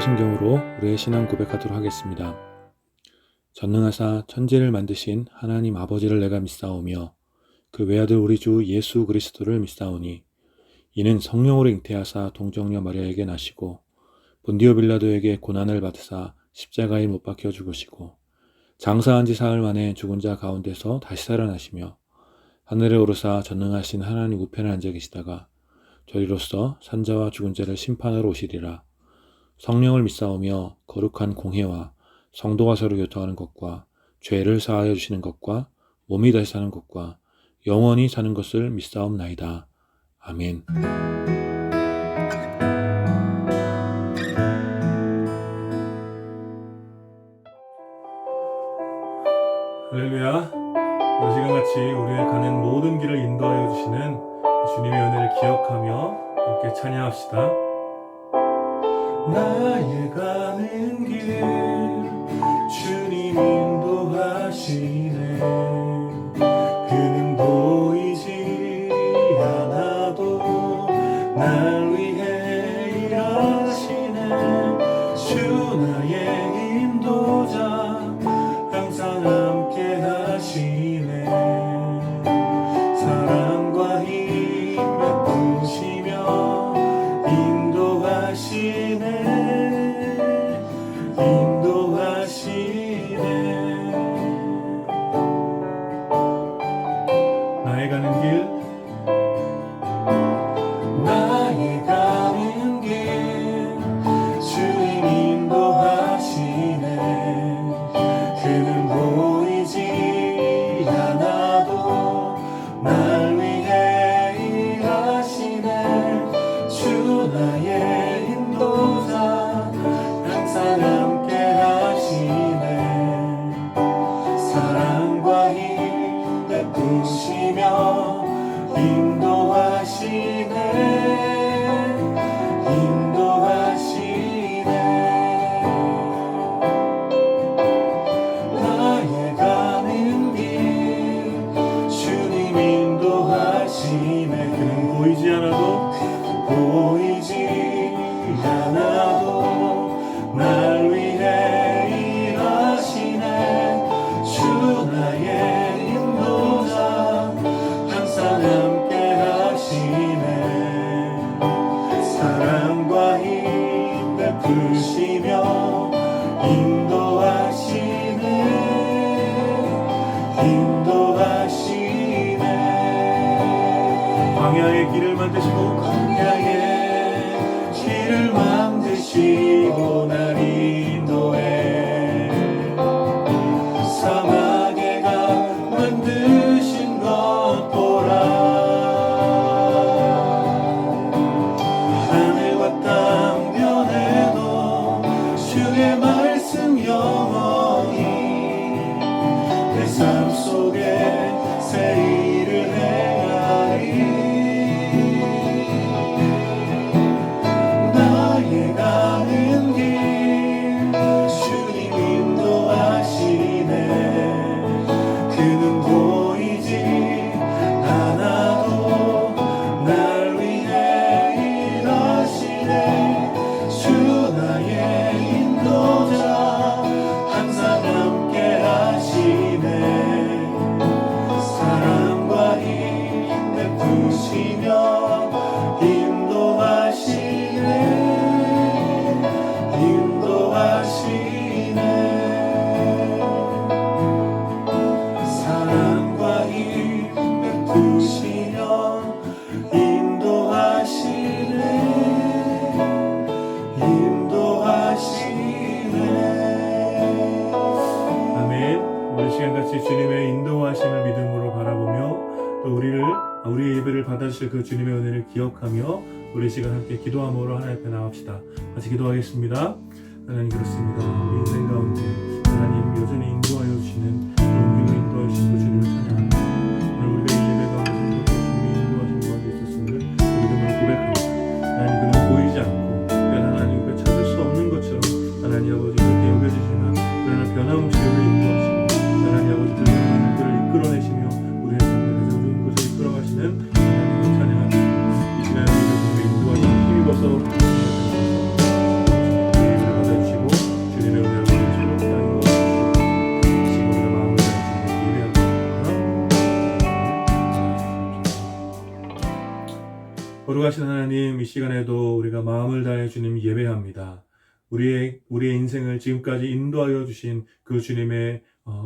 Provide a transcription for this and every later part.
성경으로 우리의 신앙 고백하도록 하겠습니다. 전능하사 천지를 만드신 하나님 아버지를 내가 믿사오며 그 외아들 우리 주 예수 그리스도를 믿사오니 이는 성령으로 잉태하사 동정녀 마리아에게 나시고 본디오 빌라도에게 고난을 받으사 십자가에 못 박혀 죽으시고 장사한 지 사흘 만에 죽은 자 가운데서 다시 살아나시며 하늘에 오르사 전능하신 하나님 우편에 앉아 계시다가 저리로서 산자와 죽은 자를 심판하러 오시리라. 성령을 믿사오며 거룩한 공회와 성도가 서로 교통하는 것과 죄를 사하여 주시는 것과 몸이 다시 사는 것과 영원히 사는 것을 믿사옵나이다. 아멘. 할렐루야. 이 시간같이 우리의 가는 모든 길을 인도하여 주시는 주님의 은혜를 기억하며 함께 찬양합시다. 나의 가는 길 주님 인도하시네. 그는 보이지 않아도 날 위해 일하시네. 주 나의 인도자 항상 함께 하시네. 사랑과 힘 베푸시며 인도하시네. 나의 가는 길 주님 인도하시네. 그는 보이지 않아도 날 위해 일하시네. 주 나의 인도자 항상 함께 하시네. 사랑과 힘 베푸시며 인도하시네. 나의 가는 길 주님 인도하시네. 그는 보이지 않아도 날 위해 일하시네. 주 나의 인도자 항상 함께 하시네. 사랑과 힘 베푸시며 인도하시네. 광야의 길을 만드시고 날 인도해. 사막에 가 만드신 것 보라. 하늘과 땅 변해도 주의 말씀 영원히 내 삶 속에 새 일을 행하리. 나의 가는 길 주님 인도하시네. 그는 보이지 않아도 날 위해 일하시네. 주 나의 인도자 항상 함께 하시네. 사랑과 힘 베푸시며 인도하시네. 사랑과 힘 베푸시며 인도하시네. 아멘. 오늘 시간같이 주님의 인도하심을 믿음으로 바라보며 또 우리의 예배를 받아주실 그 주님의 은혜를 기억하며 우리 시간 함께 기도함으로 하나님 앞에 나갑시다. 같이 기도하겠습니다. 하나님, 그렇습니다. 우리 인생 가운데 하나님 여전히 인도하여 주시는 그런 길로 인도하여 주신 그 주님을 찬양합니다. 오늘 우리가 이 예배 가운데 주님의 인도하신 가운데 있었음을 믿음으로 고백합니다. 하나님, 그는 보이지 않고 하나님 그 찾을 수 없는 것처럼 하나님 아버지 그렇게 여겨주시나 그러나 변함없이 우리를 인도하시고 하나님 아버지 그들을 이끌어내시며 우리의 삶을 가장 좋은 곳에 이끌어가시는 하나님을 찬양합니다. 이 시간에 우리가 주님의 인도하심을 힘입어서 거룩하신 하나님, 이 시간에도 우리가 마음을 다해 주님 예배합니다. 우리의 인생을 지금까지 인도하여 주신 그 주님의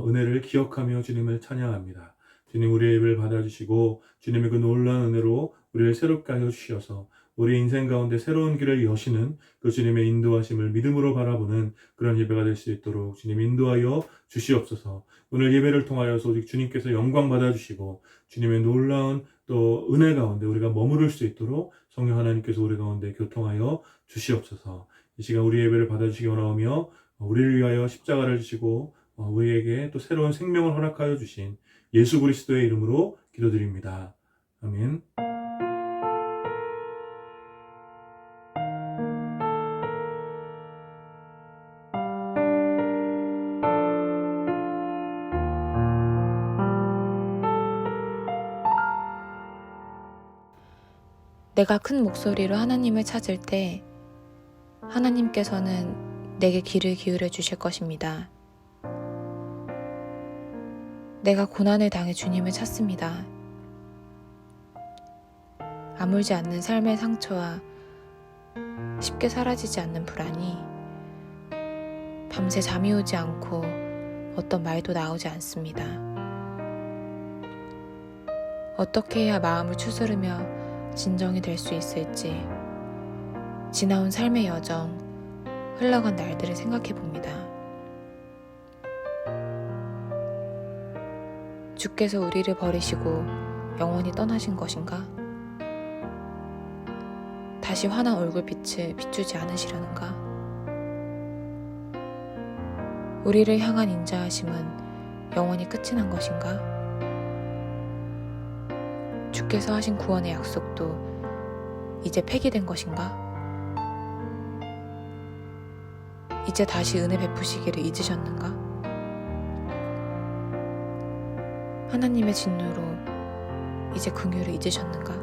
은혜를 기억하며 주님을 찬양합니다. 주님, 우리의 예배를 받아주시고 주님의 그 놀라운 은혜로 우리를 새롭게 하여 주셔서 우리 인생 가운데 새로운 길을 여시는 그 주님의 인도하심을 믿음으로 바라보는 그런 예배가 될 수 있도록 주님 인도하여 주시옵소서. 오늘 예배를 통하여서 오직 주님께서 영광 받아주시고 주님의 놀라운 또 은혜 가운데 우리가 머무를 수 있도록 성령 하나님께서 우리 가운데 교통하여 주시옵소서. 이 시간 우리 예배를 받아주시기 원하오며 우리를 위하여 십자가를 지시고 우리에게 또 새로운 생명을 허락하여 주신 예수 그리스도의 이름으로 기도드립니다. 아멘. 내가 큰 목소리로 하나님을 찾을 때 하나님께서는 내게 귀를 기울여 주실 것입니다. 내가 고난을 당해 주님을 찾습니다. 아물지 않는 삶의 상처와 쉽게 사라지지 않는 불안이 밤새 잠이 오지 않고 어떤 말도 나오지 않습니다. 어떻게 해야 마음을 추스르며 진정이 될 수 있을지 지나온 삶의 여정, 흘러간 날들을 생각해 봅니다. 주께서 우리를 버리시고 영원히 떠나신 것인가? 다시 환한 얼굴빛을 비추지 않으시려는가? 우리를 향한 인자하심은 영원히 끝이 난 것인가? 주께서 하신 구원의 약속도 이제 폐기된 것인가? 이제 다시 은혜 베푸시기를 잊으셨는가? 하나님의 진노로 이제 긍휼을 잊으셨는가?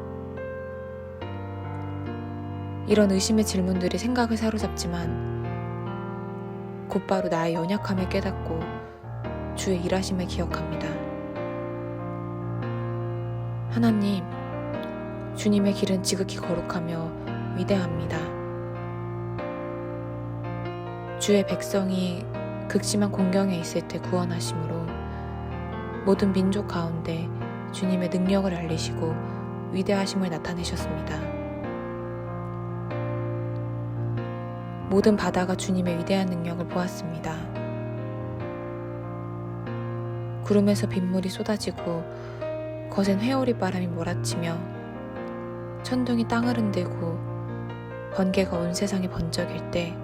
이런 의심의 질문들이 생각을 사로잡지만 곧바로 나의 연약함을 깨닫고 주의 일하심을 기억합니다. 하나님, 주님의 길은 지극히 거룩하며 위대합니다. 주의 백성이 극심한 공경에 있을 때 구원하심으로 모든 민족 가운데 주님의 능력을 알리시고 위대하심을 나타내셨습니다. 모든 바다가 주님의 위대한 능력을 보았습니다. 구름에서 빗물이 쏟아지고 거센 회오리 바람이 몰아치며 천둥이 땅을 흔들고 번개가 온 세상에 번쩍일 때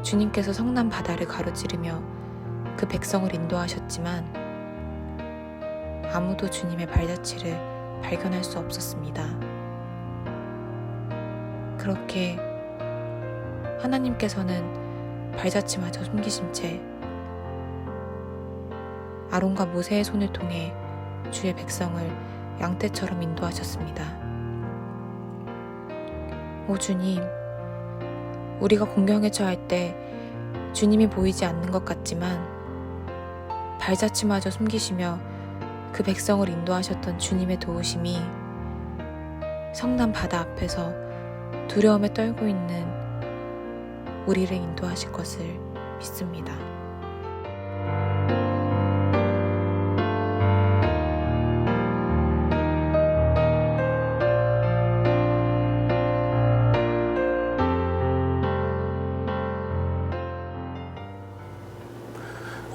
주님께서 성난 바다를 가로지르며 그 백성을 인도하셨지만 아무도 주님의 발자취를 발견할 수 없었습니다. 그렇게 하나님께서는 발자취마저 숨기신 채 아론과 모세의 손을 통해 주의 백성을 양떼처럼 인도하셨습니다. 오 주님, 우리가 공경에 처할 때 주님이 보이지 않는 것 같지만 발자취마저 숨기시며 그 백성을 인도하셨던 주님의 도우심이 성난 바다 앞에서 두려움에 떨고 있는 우리를 인도하실 것을 믿습니다.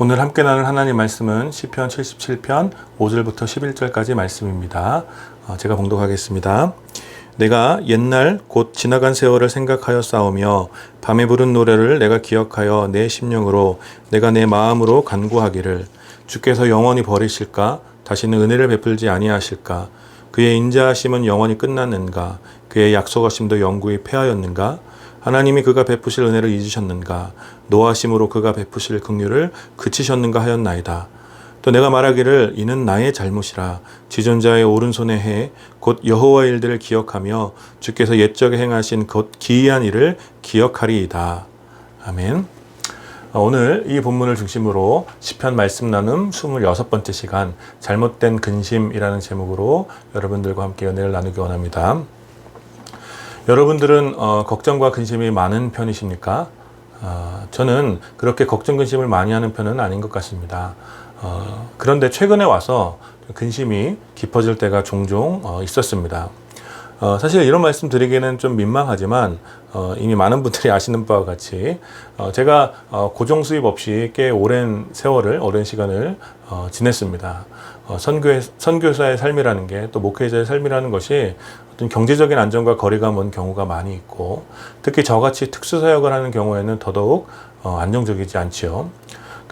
오늘 함께 나눌 하나님 말씀은 시편 77편 5절부터 11절까지 말씀입니다. 제가 봉독하겠습니다. 내가 옛날 곧 지나간 세월을 생각하여 싸우며 밤에 부른 노래를 내가 기억하여 내 심령으로 내가 내 마음으로 간구하기를 주께서 영원히 버리실까? 다시는 은혜를 베풀지 아니하실까? 그의 인자하심은 영원히 끝났는가? 그의 약속하심도 영구히 패하였는가? 하나님이 그가 베푸실 은혜를 잊으셨는가? 노하심으로 그가 베푸실 긍휼을 그치셨는가 하였나이다. 또 내가 말하기를 이는 나의 잘못이라 지존자의 오른손의 해 곧 여호와의 일들을 기억하며 주께서 옛적에 행하신 곧 기이한 일을 기억하리이다. 아멘. 오늘 이 본문을 중심으로 시편 말씀 나눔 26번째 시간 잘못된 근심이라는 제목으로 여러분들과 함께 은혜를 나누기 원합니다. 여러분들은 걱정과 근심이 많은 편이십니까? 저는 그렇게 걱정 근심을 많이 하는 편은 아닌 것 같습니다. 그런데 최근에 와서 근심이 깊어질 때가 종종 있었습니다. 사실 이런 말씀 드리기는 좀 민망하지만 이미 많은 분들이 아시는 바와 같이 제가 고정 수입 없이 꽤 오랜 시간을 지냈습니다. 선교사의 삶이라는 게 또 목회자의 삶이라는 것이 어떤 경제적인 안정과 거리가 먼 경우가 많이 있고, 특히 저같이 특수사역을 하는 경우에는 더더욱 안정적이지 않지요.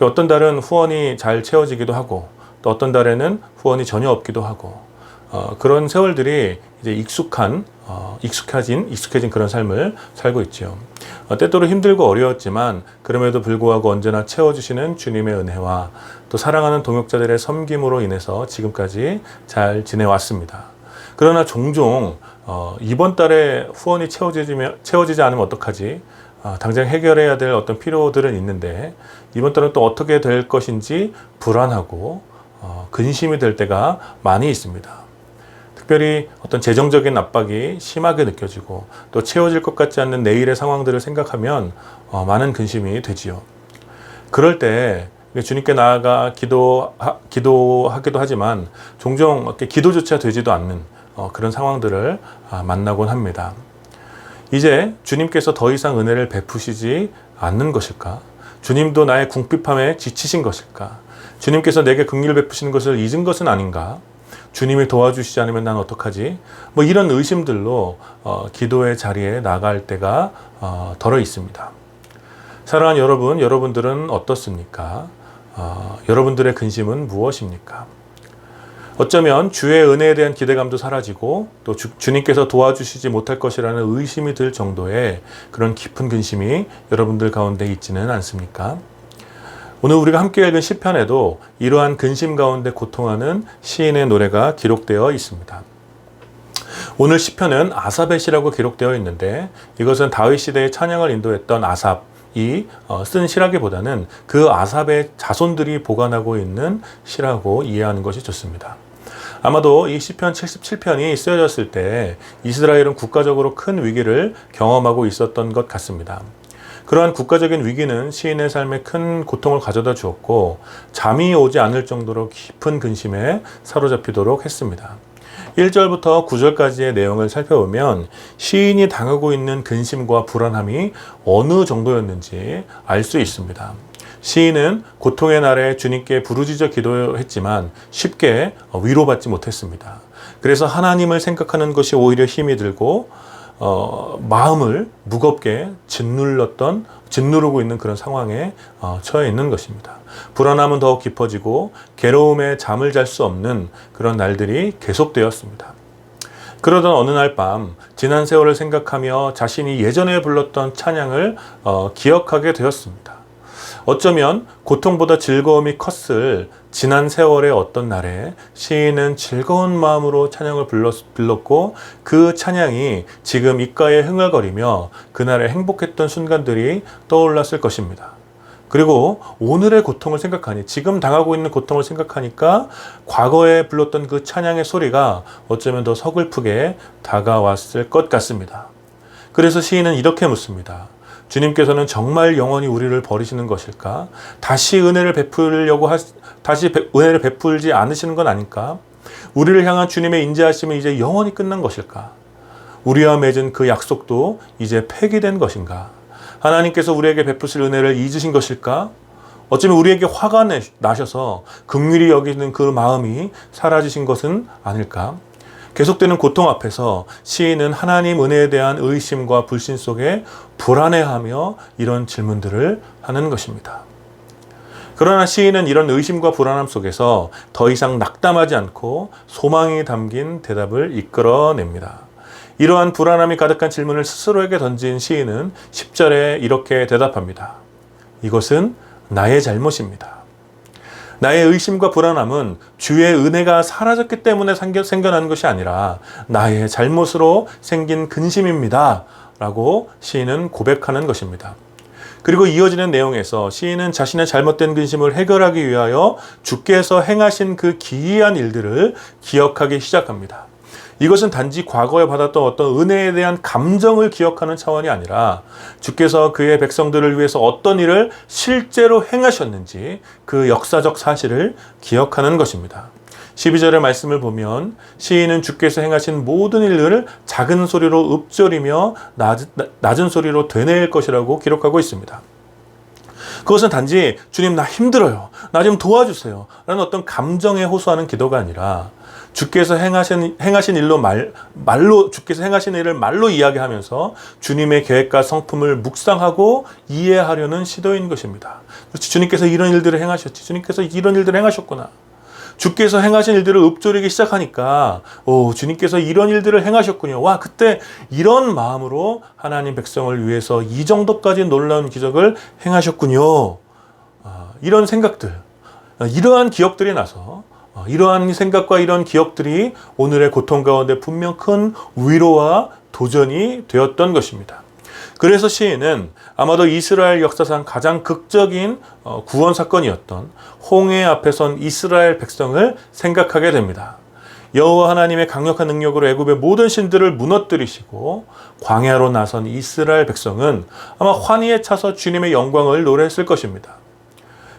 어떤 달은 후원이 잘 채워지기도 하고, 또 어떤 달에는 후원이 전혀 없기도 하고, 그런 세월들이 이제 익숙해진 그런 삶을 살고 있죠. 때때로 힘들고 어려웠지만 그럼에도 불구하고 언제나 채워주시는 주님의 은혜와 또 사랑하는 동역자들의 섬김으로 인해서 지금까지 잘 지내왔습니다. 그러나 종종 이번 달에 후원이 채워지지 않으면 어떡하지? 당장 해결해야 될 어떤 필요들은 있는데 이번 달은 또 어떻게 될 것인지 불안하고 근심이 될 때가 많이 있습니다. 특별히 어떤 재정적인 압박이 심하게 느껴지고 또 채워질 것 같지 않는 내일의 상황들을 생각하면 많은 근심이 되지요. 그럴 때 주님께 나아가 기도하기도 하지만 종종 이렇게 기도조차 되지도 않는 그런 상황들을 만나곤 합니다. 이제 주님께서 더 이상 은혜를 베푸시지 않는 것일까? 주님도 나의 궁핍함에 지치신 것일까? 주님께서 내게 긍휼을 베푸시는 것을 잊은 것은 아닌가? 주님이 도와주시지 않으면 난 어떡하지? 이런 의심들로 기도의 자리에 나갈 때가 덜어 있습니다. 사랑하는 여러분, 여러분들은 어떻습니까? 여러분들의 근심은 무엇입니까? 어쩌면 주의 은혜에 대한 기대감도 사라지고 또 주님께서 도와주시지 못할 것이라는 의심이 들 정도의 그런 깊은 근심이 여러분들 가운데 있지는 않습니까? 오늘 우리가 함께 읽은 시편에도 이러한 근심 가운데 고통하는 시인의 노래가 기록되어 있습니다. 오늘 시편은 아삽의 시라고 기록되어 있는데 이것은 다윗 시대의 찬양을 인도했던 아삽이 쓴 시라기보다는 그 아삽의 자손들이 보관하고 있는 시라고 이해하는 것이 좋습니다. 아마도 이 시편 77편이 쓰여졌을 때 이스라엘은 국가적으로 큰 위기를 경험하고 있었던 것 같습니다. 그러한 국가적인 위기는 시인의 삶에 큰 고통을 가져다 주었고 잠이 오지 않을 정도로 깊은 근심에 사로잡히도록 했습니다. 1절부터 9절까지의 내용을 살펴보면 시인이 당하고 있는 근심과 불안함이 어느 정도였는지 알 수 있습니다. 시인은 고통의 날에 주님께 부르짖어 기도했지만 쉽게 위로받지 못했습니다. 그래서 하나님을 생각하는 것이 오히려 힘이 들고 마음을 무겁게 짓누르고 있는 그런 상황에 처해 있는 것입니다. 불안함은 더욱 깊어지고 괴로움에 잠을 잘 수 없는 그런 날들이 계속되었습니다. 그러던 어느 날 밤 지난 세월을 생각하며 자신이 예전에 불렀던 찬양을 기억하게 되었습니다. 어쩌면 고통보다 즐거움이 컸을 지난 세월의 어떤 날에 시인은 즐거운 마음으로 찬양을 불렀고 그 찬양이 지금 입가에 흥얼거리며 그날의 행복했던 순간들이 떠올랐을 것입니다. 그리고 오늘의 고통을 생각하니, 지금 당하고 있는 고통을 생각하니까 과거에 불렀던 그 찬양의 소리가 어쩌면 더 서글프게 다가왔을 것 같습니다. 그래서 시인은 이렇게 묻습니다. 주님께서는 정말 영원히 우리를 버리시는 것일까? 다시 은혜를 베풀지 않으시는 건 아닐까? 우리를 향한 주님의 인자하심은 이제 영원히 끝난 것일까? 우리와 맺은 그 약속도 이제 폐기된 것인가? 하나님께서 우리에게 베푸실 은혜를 잊으신 것일까? 어쩌면 우리에게 화가 나셔서 긍휼히 여기는 그 마음이 사라지신 것은 아닐까? 계속되는 고통 앞에서 시인은 하나님 은혜에 대한 의심과 불신 속에 불안해하며 이런 질문들을 하는 것입니다. 그러나 시인은 이런 의심과 불안함 속에서 더 이상 낙담하지 않고 소망이 담긴 대답을 이끌어냅니다. 이러한 불안함이 가득한 질문을 스스로에게 던진 시인은 10절에 이렇게 대답합니다. 이것은 나의 잘못입니다. 나의 의심과 불안함은 주의 은혜가 사라졌기 때문에 생겨난 것이 아니라 나의 잘못으로 생긴 근심입니다. 라고 시인은 고백하는 것입니다. 그리고 이어지는 내용에서 시인은 자신의 잘못된 근심을 해결하기 위하여 주께서 행하신 그 기이한 일들을 기억하기 시작합니다. 이것은 단지 과거에 받았던 어떤 은혜에 대한 감정을 기억하는 차원이 아니라 주께서 그의 백성들을 위해서 어떤 일을 실제로 행하셨는지 그 역사적 사실을 기억하는 것입니다. 12절의 말씀을 보면 시인은 주께서 행하신 모든 일들을 작은 소리로 읊조리며 낮은 소리로 되뇌일 것이라고 기록하고 있습니다. 그것은 단지 주님 나 힘들어요, 나 좀 도와주세요 라는 어떤 감정에 호소하는 기도가 아니라 주께서 행하신 일로 주께서 행하신 일을 말로 이야기하면서 주님의 계획과 성품을 묵상하고 이해하려는 시도인 것입니다. 그렇지, 주님께서 이런 일들을 행하셨지, 주님께서 이런 일들을 행하셨구나. 주께서 행하신 일들을 읊조리기 시작하니까 주님께서 이런 일들을 행하셨군요. 와, 그때 이런 마음으로 하나님 백성을 위해서 이 정도까지 놀라운 기적을 행하셨군요. 이런 생각들, 이러한 기억들이 나서 이러한 생각과 이런 기억들이 오늘의 고통 가운데 분명 큰 위로와 도전이 되었던 것입니다. 그래서 시인은 아마도 이스라엘 역사상 가장 극적인 구원 사건이었던 홍해 앞에 선 이스라엘 백성을 생각하게 됩니다. 여호와 하나님의 강력한 능력으로 애굽의 모든 신들을 무너뜨리시고 광야로 나선 이스라엘 백성은 아마 환희에 차서 주님의 영광을 노래했을 것입니다.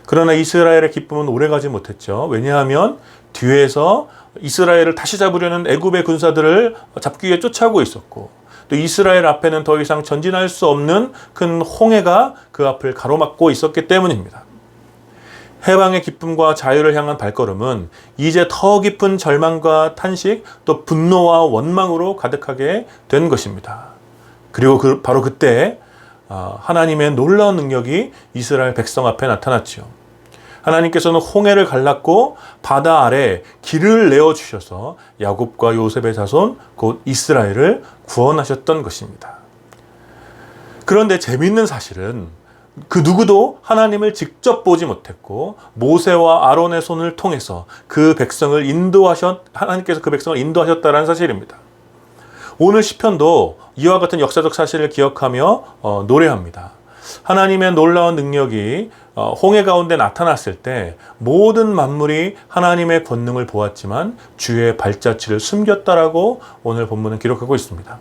그러나 이스라엘의 기쁨은 오래가지 못했죠. 왜냐하면 뒤에서 이스라엘을 다시 잡으려는 애굽의 군사들을 잡기 위해 쫓아오고 있었고, 또 이스라엘 앞에는 더 이상 전진할 수 없는 큰 홍해가 그 앞을 가로막고 있었기 때문입니다. 해방의 기쁨과 자유를 향한 발걸음은 이제 더 깊은 절망과 탄식, 또 분노와 원망으로 가득하게 된 것입니다. 그리고 바로 그때 하나님의 놀라운 능력이 이스라엘 백성 앞에 나타났죠. 하나님께서는 홍해를 갈랐고 바다 아래 길을 내어주셔서 야곱과 요셉의 자손 곧 이스라엘을 구원하셨던 것입니다. 그런데 재미있는 사실은 그 누구도 하나님을 직접 보지 못했고 모세와 아론의 손을 통해서 하나님께서 그 백성을 인도하셨다는 사실입니다. 오늘 시편도 이와 같은 역사적 사실을 기억하며 노래합니다. 하나님의 놀라운 능력이 홍해 가운데 나타났을 때 모든 만물이 하나님의 권능을 보았지만 주의 발자취를 숨겼다라고 오늘 본문은 기록하고 있습니다.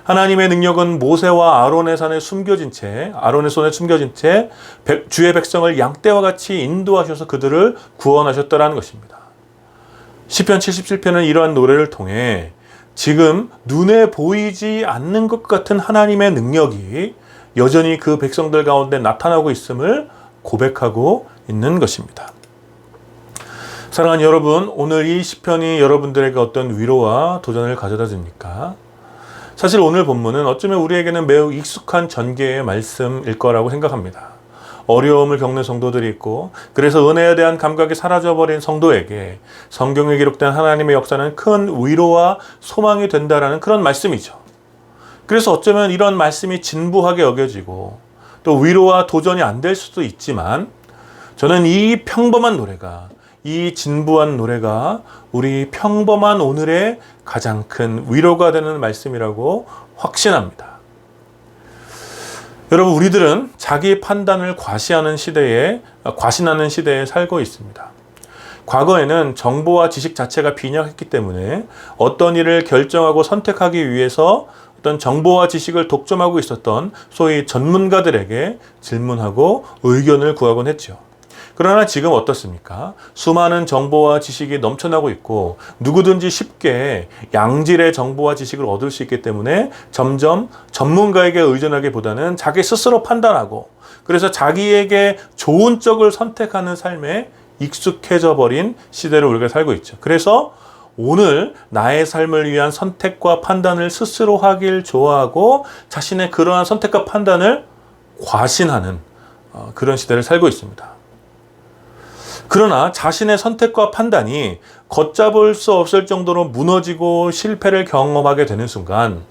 하나님의 능력은 모세와 아론의 손에 숨겨진 채 주의 백성을 양떼와 같이 인도하셔서 그들을 구원하셨다라는 것입니다. 시편 77편은 이러한 노래를 통해 지금 눈에 보이지 않는 것 같은 하나님의 능력이 여전히 그 백성들 가운데 나타나고 있음을 고백하고 있는 것입니다. 사랑하는 여러분, 오늘 이 시편이 여러분들에게 어떤 위로와 도전을 가져다 줍니까? 사실 오늘 본문은 어쩌면 우리에게는 매우 익숙한 전개의 말씀일 거라고 생각합니다. 어려움을 겪는 성도들이 있고, 그래서 은혜에 대한 감각이 사라져버린 성도에게 성경에 기록된 하나님의 역사는 큰 위로와 소망이 된다라는 그런 말씀이죠. 그래서 어쩌면 이런 말씀이 진부하게 여겨지고 또 위로와 도전이 안 될 수도 있지만, 저는 이 평범한 노래가, 이 진부한 노래가 우리 평범한 오늘의 가장 큰 위로가 되는 말씀이라고 확신합니다. 여러분, 우리들은 자기 판단을 과신하는 시대에 살고 있습니다. 과거에는 정보와 지식 자체가 빈약했기 때문에 어떤 일을 결정하고 선택하기 위해서 어떤 정보와 지식을 독점하고 있었던 소위 전문가들에게 질문하고 의견을 구하곤 했죠. 그러나 지금 어떻습니까? 수많은 정보와 지식이 넘쳐나고 있고 누구든지 쉽게 양질의 정보와 지식을 얻을 수 있기 때문에 점점 전문가에게 의존하기보다는 자기 스스로 판단하고, 그래서 자기에게 좋은 쪽을 선택하는 삶에 익숙해져 버린 시대로 우리가 살고 있죠. 그래서 오늘 나의 삶을 위한 선택과 판단을 스스로 하길 좋아하고 자신의 그러한 선택과 판단을 과신하는 그런 시대를 살고 있습니다. 그러나 자신의 선택과 판단이 걷잡을 수 없을 정도로 무너지고 실패를 경험하게 되는 순간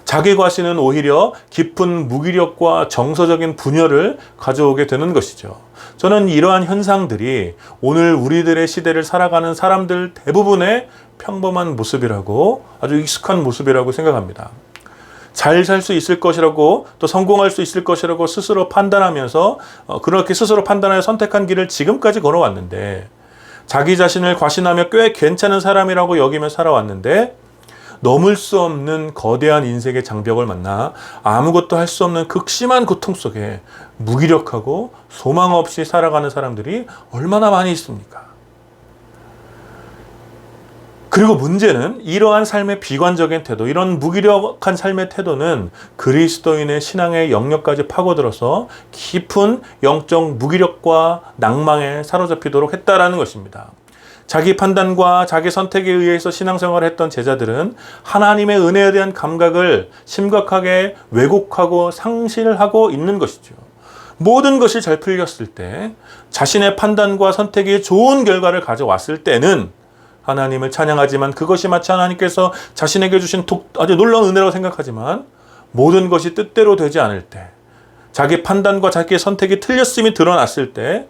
자기 과신은 오히려 깊은 무기력과 정서적인 분열을 가져오게 되는 것이죠. 저는 이러한 현상들이 오늘 우리들의 시대를 살아가는 사람들 대부분의 평범한 모습이라고, 아주 익숙한 모습이라고 생각합니다. 잘 살 수 있을 것이라고 또 성공할 수 있을 것이라고 스스로 판단하면서 그렇게 스스로 판단하여 선택한 길을 지금까지 걸어왔는데 자기 자신을 과신하며 꽤 괜찮은 사람이라고 여기며 살아왔는데 넘을 수 없는 거대한 인생의 장벽을 만나 아무것도 할 수 없는 극심한 고통 속에 무기력하고 소망 없이 살아가는 사람들이 얼마나 많이 있습니까? 그리고 문제는 이러한 삶의 비관적인 태도, 이런 무기력한 삶의 태도는 그리스도인의 신앙의 영역까지 파고들어서 깊은 영적 무기력과 낭망에 사로잡히도록 했다라는 것입니다. 자기 판단과 자기 선택에 의해서 신앙생활을 했던 제자들은 하나님의 은혜에 대한 감각을 심각하게 왜곡하고 상실하고 있는 것이죠. 모든 것이 잘 풀렸을 때, 자신의 판단과 선택이 좋은 결과를 가져왔을 때는 하나님을 찬양하지만 그것이 마치 하나님께서 자신에게 주신 아주 놀라운 은혜라고 생각하지만 모든 것이 뜻대로 되지 않을 때, 자기 판단과 자기의 선택이 틀렸음이 드러났을 때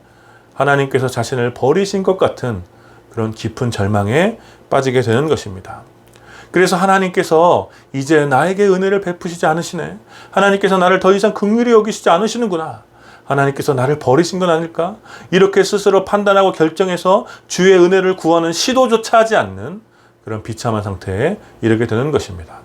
하나님께서 자신을 버리신 것 같은 그런 깊은 절망에 빠지게 되는 것입니다. 그래서 하나님께서 이제 나에게 은혜를 베푸시지 않으시네. 하나님께서 나를 더 이상 긍휼히 여기시지 않으시는구나. 하나님께서 나를 버리신 건 아닐까? 이렇게 스스로 판단하고 결정해서 주의 은혜를 구하는 시도조차 하지 않는 그런 비참한 상태에 이르게 되는 것입니다.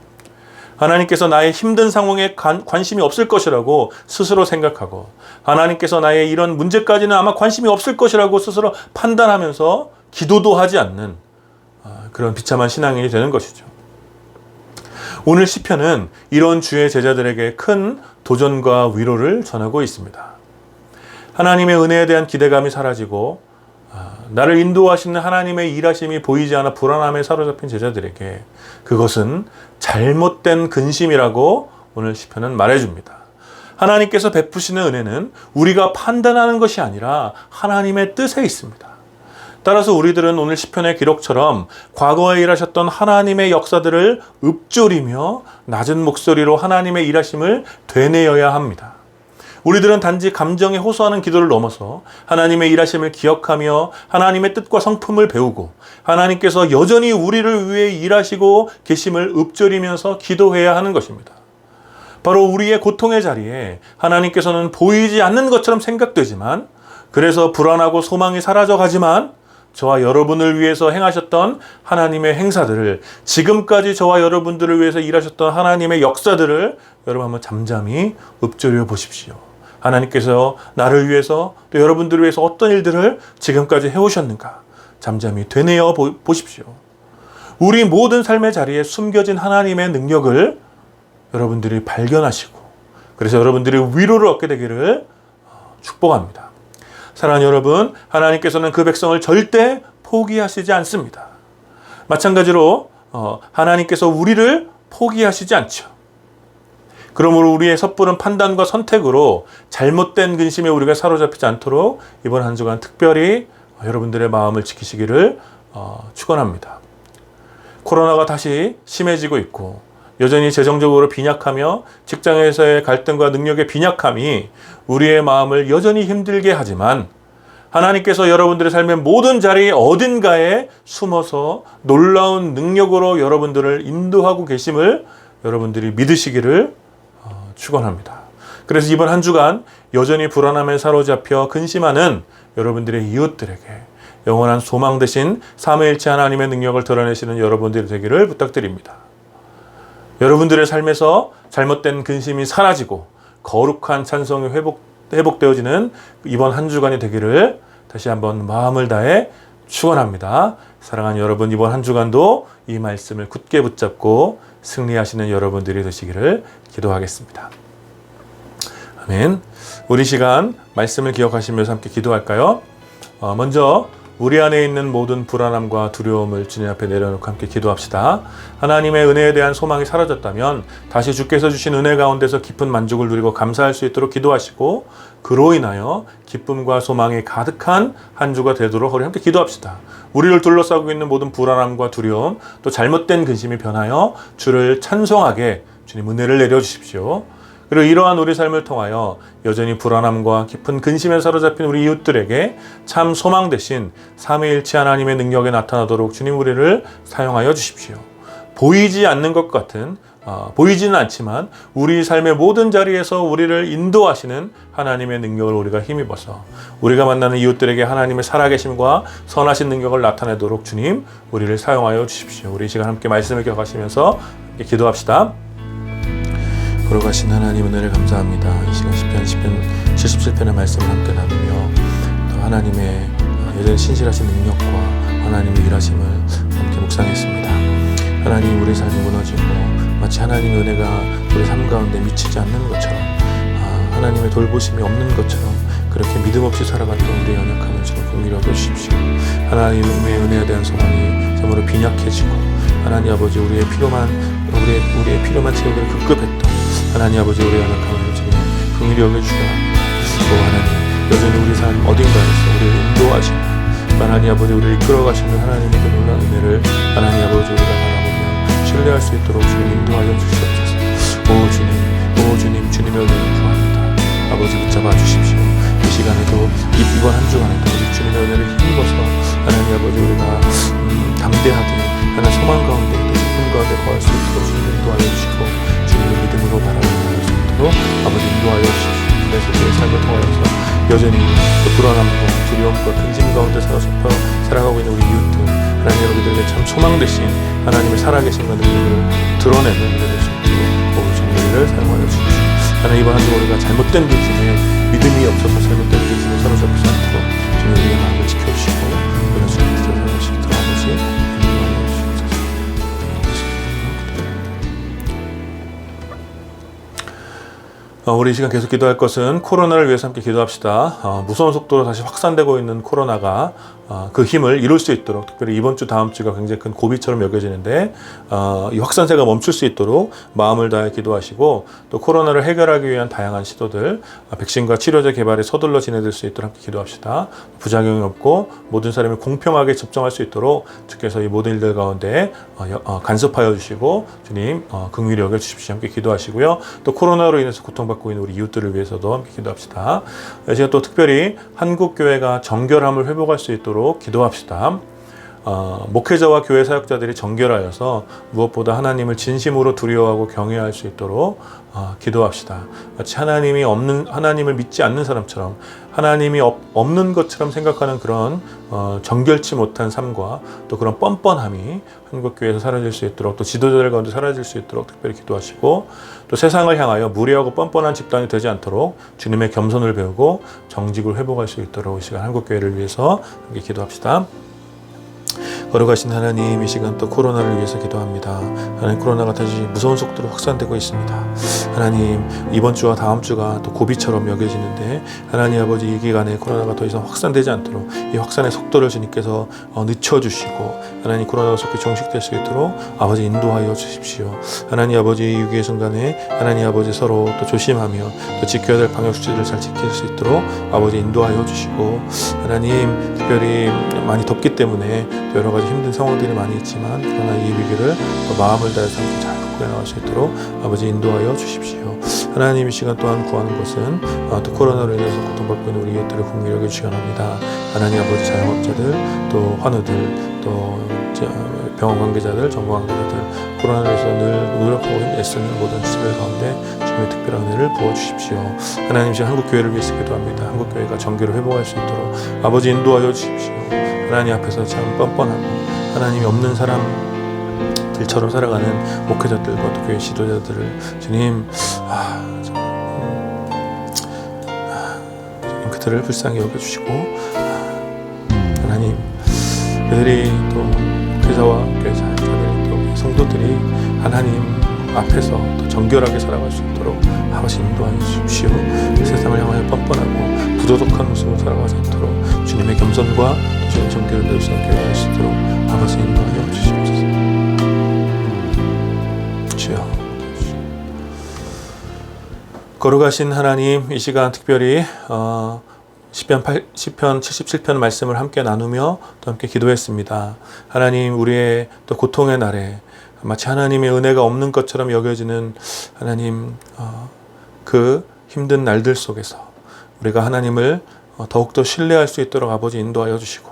하나님께서 나의 힘든 상황에 관심이 없을 것이라고 스스로 생각하고 하나님께서 나의 이런 문제까지는 아마 관심이 없을 것이라고 스스로 판단하면서 기도도 하지 않는 그런 비참한 신앙인이 되는 것이죠. 오늘 시편은 이런 주의 제자들에게 큰 도전과 위로를 전하고 있습니다. 하나님의 은혜에 대한 기대감이 사라지고 나를 인도하시는 하나님의 일하심이 보이지 않아 불안함에 사로잡힌 제자들에게 그것은 잘못된 근심이라고 오늘 시편은 말해줍니다. 하나님께서 베푸시는 은혜는 우리가 판단하는 것이 아니라 하나님의 뜻에 있습니다. 따라서 우리들은 오늘 시편의 기록처럼 과거에 일하셨던 하나님의 역사들을 읊조리며 낮은 목소리로 하나님의 일하심을 되뇌어야 합니다. 우리들은 단지 감정에 호소하는 기도를 넘어서 하나님의 일하심을 기억하며 하나님의 뜻과 성품을 배우고 하나님께서 여전히 우리를 위해 일하시고 계심을 읊조리면서 기도해야 하는 것입니다. 바로 우리의 고통의 자리에 하나님께서는 보이지 않는 것처럼 생각되지만, 그래서 불안하고 소망이 사라져가지만 저와 여러분을 위해서 행하셨던 하나님의 행사들을, 지금까지 저와 여러분들을 위해서 일하셨던 하나님의 역사들을 여러분 한번 잠잠히 읊조려 보십시오. 하나님께서 나를 위해서 또 여러분들을 위해서 어떤 일들을 지금까지 해오셨는가 잠잠히 되뇌어 보십시오. 우리 모든 삶의 자리에 숨겨진 하나님의 능력을 여러분들이 발견하시고, 그래서 여러분들이 위로를 얻게 되기를 축복합니다. 사랑하는 여러분, 하나님께서는 그 백성을 절대 포기하시지 않습니다. 마찬가지로 하나님께서 우리를 포기하시지 않죠. 그러므로 우리의 섣부른 판단과 선택으로 잘못된 근심에 우리가 사로잡히지 않도록 이번 한 주간 특별히 여러분들의 마음을 지키시기를 축원합니다. 코로나가 다시 심해지고 있고 여전히 재정적으로 빈약하며 직장에서의 갈등과 능력의 빈약함이 우리의 마음을 여전히 힘들게 하지만, 하나님께서 여러분들의 삶의 모든 자리 어딘가에 숨어서 놀라운 능력으로 여러분들을 인도하고 계심을 여러분들이 믿으시기를 축원합니다. 그래서 이번 한 주간 여전히 불안함에 사로잡혀 근심하는 여러분들의 이웃들에게 영원한 소망 되신 삼위일체 하나님의 능력을 드러내시는 여러분들이 되기를 부탁드립니다. 여러분들의 삶에서 잘못된 근심이 사라지고 거룩한 찬송이 회복되어지는 이번 한 주간이 되기를 다시 한번 마음을 다해 축원합니다. 사랑하는 여러분, 이번 한 주간도 이 말씀을 굳게 붙잡고 승리하시는 여러분들이 되시기를 기도하겠습니다. 아멘. 우리 시간 말씀을 기억하시면서 함께 기도할까요? 먼저 우리 안에 있는 모든 불안함과 두려움을 주님 앞에 내려놓고 함께 기도합시다. 하나님의 은혜에 대한 소망이 사라졌다면 다시 주께서 주신 은혜 가운데서 깊은 만족을 누리고 감사할 수 있도록 기도하시고, 그로 인하여 기쁨과 소망이 가득한 한 주가 되도록 우리 함께 기도합시다. 우리를 둘러싸고 있는 모든 불안함과 두려움, 또 잘못된 근심이 변하여 주를 찬송하게 주님 은혜를 내려주십시오. 그리고 이러한 우리 삶을 통하여 여전히 불안함과 깊은 근심에 사로잡힌 우리 이웃들에게 참 소망 되신 삼위일체 하나님의 능력에 나타나도록 주님 우리를 사용하여 주십시오. 보이지 않는 것 같은 보이지는 않지만 우리 삶의 모든 자리에서 우리를 인도하시는 하나님의 능력을 우리가 힘입어서 우리가 만나는 이웃들에게 하나님의 살아계심과 선하신 능력을 나타내도록 주님 우리를 사용하여 주십시오. 우리 이 시간 함께 말씀을 기억하시면서 함께 기도합시다. 걸어가신 하나님 은혜를 감사합니다. 이 시간 시편 77편의 말씀을 함께 나누며 또 하나님의 여전히 신실하신 능력과 하나님의 일하심을 함께 묵상했습니다. 하나님 우리 삶이 무너지고 마치 하나님의 은혜가 우리 삶 가운데 미치지 않는 것처럼 하나님의 돌보심이 없는 것처럼 그렇게 믿음 없이 살아갔던 우리의 연약함을 지금 긍휼히 여겨주십시오. 하나님의 은혜에 대한 소망이 정말로 빈약해지고 하나님 아버지 우리의 필요만 채우기를 급급했던 하나님 아버지 우리의 연약함을 지금 긍휼히 여겨주시기 바랍니다. 또 하나님 여전히 우리 삶 어딘가에서 우리를 인도하시고 하나님 아버지 우리를 이끌어가시는 하나님의 그 놀라운 은혜를 하나님 아버지 우리가 바라보며 신뢰할 수 있도록 주님 인도하여 주시옵소서. 오 주님 주님의 은혜를 구합니다. 아버지 붙잡아 주십시오. 이 시간에도 이번 한 주간에도 우리 주님의 은혜를 힘입어서 하나님 아버지 우리가 담대하게 하나님 소망 가운데 또 기쁨 가운데 거할 수 있도록 주님 인도하여 주시고 주님의 믿음으로 바라볼 수 있도록 아버지 인도하여 주십시오. 그래서 우리의 삶을 통하여서 여전히 불안함과 두려움과 근심 가운데 살아가고 있는 우리 이웃들 하나님 여러분들에게 참 소망 되신 하나님의 살아계신 능력을 드러내는 은혜를 주시고 주님을 사용하여 주십시오. 하나님 이번 한 주 우리가 잘못된 길 중에 믿음이 없어서 잘못된 길 중에 사로잡히지 않도록 주님 우리의 마음을 지켜주시고 그런 주님 뜻을 살아가시도록 아버지 인도하여 주옵소서. 우리 이 시간 계속 기도할 것은 코로나를 위해서 함께 기도합시다. 무서운 속도로 다시 확산되고 있는 코로나가 그 힘을 이룰 수 있도록 특별히 이번 주 다음 주가 굉장히 큰 고비처럼 여겨지는데 이 확산세가 멈출 수 있도록 마음을 다해 기도하시고 또 코로나를 해결하기 위한 다양한 시도들 백신과 치료제 개발에 서둘러 진행될 수 있도록 함께 기도합시다. 부작용이 없고 모든 사람이 공평하게 접종할 수 있도록 주께서 이 모든 일들 가운데 간섭하여 주시고 주님 긍휼히 여겨 주십시오. 함께 기도하시고요. 또 코로나로 인해서 고통받고 있는 우리 이웃들을 위해서도 함께 기도합시다. 제가 또 특별히 한국교회가 정결함을 회복할 수 있도록 기도합시다. 목회자와 교회 사역자들이 정결하여서 무엇보다 하나님을 진심으로 두려워하고 경외할 수 있도록 기도합시다. 마치 하나님을 믿지 않는 사람처럼 하나님이 없는 것처럼 생각하는 그런 정결치 못한 삶과 또 그런 뻔뻔함이 한국교회에서 사라질 수 있도록 또 지도자들 가운데 사라질 수 있도록 특별히 기도하시고 또 세상을 향하여 무례하고 뻔뻔한 집단이 되지 않도록 주님의 겸손을 배우고 정직을 회복할 수 있도록 이 시간 한국교회를 위해서 함께 기도합시다. 걸어가신 하나님 이 시간 또 코로나를 위해서 기도합니다. 하나님 코로나가 다시 무서운 속도로 확산되고 있습니다. 하나님 이번 주와 다음 주가 또 고비처럼 여겨지는데 하나님 아버지 이 기간에 코로나가 더 이상 확산되지 않도록 이 확산의 속도를 주님께서 늦춰주시고 하나님 코로나가 속히 종식될 수 있도록 아버지 인도하여 주십시오. 하나님 아버지 위기의 순간에 하나님 아버지 서로 또 조심하며 또 지켜야 될 방역수칙을 잘 지킬 수 있도록 아버지 인도하여 주시고 하나님 특별히 많이 덥기 때문에 여러 가지 힘든 상황들이 많이 있지만 그러나 이 위기를 마음을 다해서 함께 잘 극복해 나갈 수 있도록 아버지 인도하여 주십시오. 하나님 이 시간 또한 구하는 것은 또 코로나로 인해서 고통받고 있는 우리 이웃들을 긍휼히 여겨주시기 바랍니다. 하나님 아버지 자영업자들 또 환우들 또 병원 관계자들 전문 관계자들 코로나로 인해서 늘 노력하고 애쓰는 모든 지체들 가운데 주님의 특별한 은혜를 부어주십시오. 하나님 지금 한국교회를 위해서 기도합니다. 한국교회가 정교를 회복할 수 있도록 아버지 인도하여 주십시오. 하나님 앞에서 참 뻔뻔하고 하나님이 없는 사람들처럼 살아가는 목회자들과 또 교회 지도자들을 주님 그들을 불쌍히 여겨주시고 하나님 그들이 또 목회자와 교회 사역자들이 또 성도들이 하나님 앞에서 더 정결하게 살아갈 수 있도록 아버지 인도하여 주십시오. 세상을 향하여 뻔뻔하고 부도덕한 모습으로 살아가지 않도록 주님의 겸손과 주님의 정결을 배울 수 있게 하시도록 아버지 인도하여 주시옵소서. 주여 거룩하신 하나님 이 시간 특별히 시편 77편 말씀을 함께 나누며 또 함께 기도했습니다. 하나님 우리의 또 고통의 날에 마치 하나님의 은혜가 없는 것처럼 여겨지는 하나님 그 힘든 날들 속에서 우리가 하나님을 더욱더 신뢰할 수 있도록 아버지 인도하여 주시고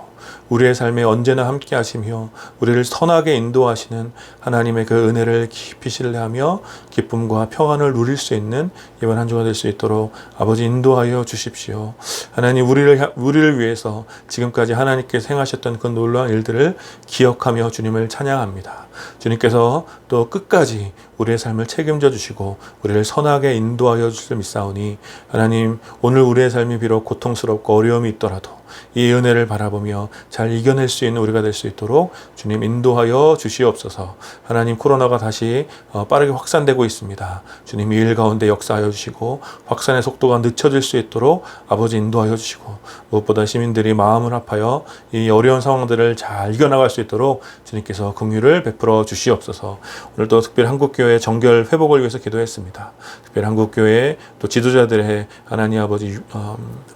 우리의 삶에 언제나 함께 하시며 우리를 선하게 인도하시는 하나님의 그 은혜를 깊이 신뢰하며 기쁨과 평안을 누릴 수 있는 이번 한 주가 될 수 있도록 아버지 인도하여 주십시오. 하나님, 우리를 위해서 지금까지 하나님께서 행하셨던 그 놀라운 일들을 기억하며 주님을 찬양합니다. 주님께서 또 끝까지 우리의 삶을 책임져 주시고 우리를 선하게 인도하여 주실 믿사오니, 하나님, 오늘 우리의 삶이 비록 고통스럽고 어려움이 있더라도 이 은혜를 바라보며 잘 이겨낼 수 있는 우리가 될 수 있도록 주님 인도하여 주시옵소서. 하나님, 코로나가 다시 빠르게 확산되고 있습니다. 주님, 이 일 가운데 역사하여 주시고 확산의 속도가 늦춰질 수 있도록 아버지 인도하여 주시고, 무엇보다 시민들이 마음을 합하여 이 어려운 상황들을 잘 이겨나갈 수 있도록 주님께서 긍휼을 베풀어 주시옵소서. 오늘도 특별히 한국교회 정결 회복을 위해서 기도했습니다. 특별히 한국교회 또 지도자들의 하나님 아버지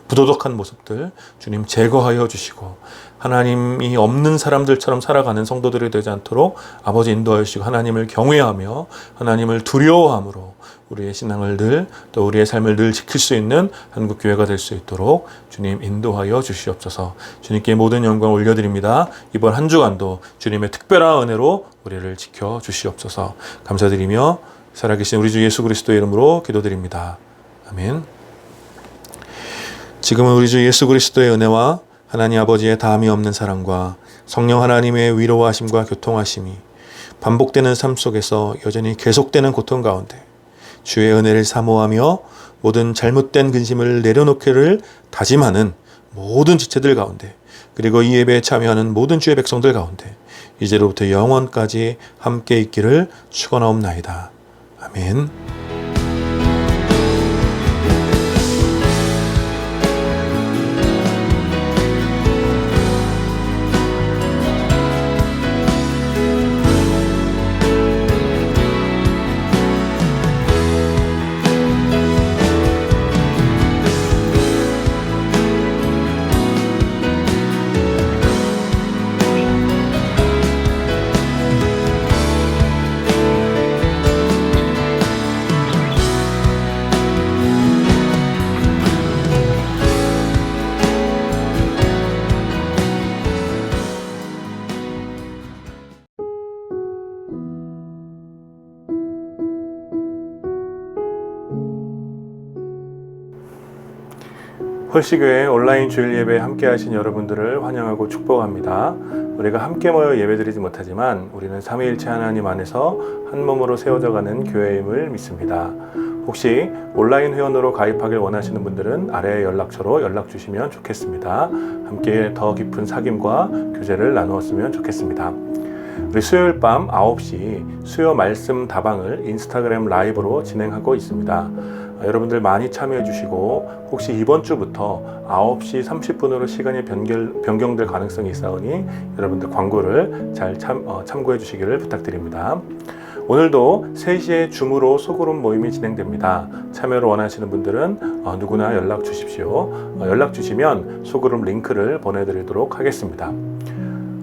부도덕한 모습들 주님 제거하여 주시고, 하나님이 없는 사람들처럼 살아가는 성도들이 되지 않도록 아버지 인도하여 주시고, 하나님을 경외하며 하나님을 두려워함으로 우리의 신앙을 늘, 또 우리의 삶을 늘 지킬 수 있는 한국교회가 될 수 있도록 주님 인도하여 주시옵소서. 주님께 모든 영광 올려드립니다. 이번 한 주간도 주님의 특별한 은혜로 우리를 지켜 주시옵소서. 감사드리며 살아계신 우리 주 예수 그리스도의 이름으로 기도드립니다. 아멘. 지금은 우리 주 예수 그리스도의 은혜와 하나님 아버지의 다함이 없는 사랑과 성령 하나님의 위로하심과 교통하심이 반복되는 삶 속에서 여전히 계속되는 고통 가운데 주의 은혜를 사모하며 모든 잘못된 근심을 내려놓기를 다짐하는 모든 지체들 가운데, 그리고 이 예배에 참여하는 모든 주의 백성들 가운데 이제로부터 영원까지 함께 있기를 축원하옵나이다. 아멘. 홀시교회 온라인 주일 예배에 함께 하신 여러분들을 환영하고 축복합니다. 우리가 함께 모여 예배드리지 못하지만 우리는 삼위일체 하나님 안에서 한 몸으로 세워져가는 교회임을 믿습니다. 혹시 온라인 회원으로 가입하길 원하시는 분들은 아래 연락처로 연락 주시면 좋겠습니다. 함께 더 깊은 사귐과 교제를 나누었으면 좋겠습니다. 우리 수요일 밤 9시 수요 말씀 다방을 인스타그램 라이브로 진행하고 있습니다. 여러분들 많이 참여해 주시고, 혹시 이번 주부터 9시 30분으로 시간이 변경될 가능성이 있사오니 여러분들 광고를 잘 참고해 주시기를 부탁드립니다. 오늘도 3시에 줌으로 소그룹 모임이 진행됩니다. 참여를 원하시는 분들은 누구나 연락 주십시오. 연락 주시면 소그룹 링크를 보내드리도록 하겠습니다.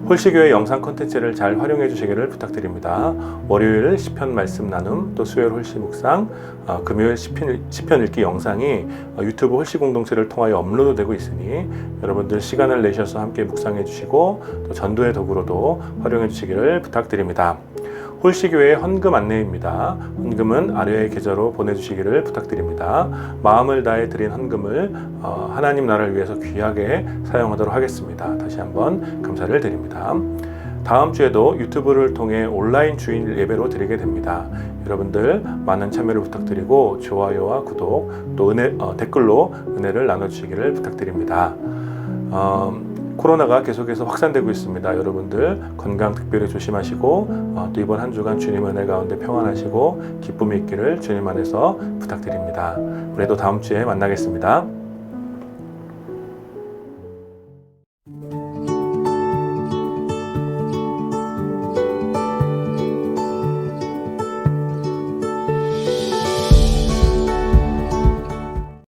홀시교회 영상 콘텐츠를 잘 활용해 주시기를 부탁드립니다. 월요일 시편 말씀 나눔, 또 수요일 홀시 묵상, 금요일 시편 읽기 영상이 유튜브 홀시 공동체를 통하여 업로드되고 있으니 여러분들 시간을 내셔서 함께 묵상해 주시고, 또 전도의 도구로도 활용해 주시기를 부탁드립니다. 홀시교회의 헌금 안내입니다. 헌금은 아래의 계좌로 보내주시기를 부탁드립니다. 마음을 다해 드린 헌금을 하나님 나라를 위해서 귀하게 사용하도록 하겠습니다. 다시 한번 감사를 드립니다. 다음 주에도 유튜브를 통해 온라인 주일 예배로 드리게 됩니다. 여러분들 많은 참여를 부탁드리고 좋아요와 구독, 또 댓글로 은혜를 나눠주시기를 부탁드립니다. 코로나가 계속해서 확산되고 있습니다. 여러분들 건강 특별히 조심하시고, 또 이번 한 주간 주님 은혜 가운데 평안하시고 기쁨이 있기를 주님 안에서 부탁드립니다. 우리도 다음 주에 만나겠습니다.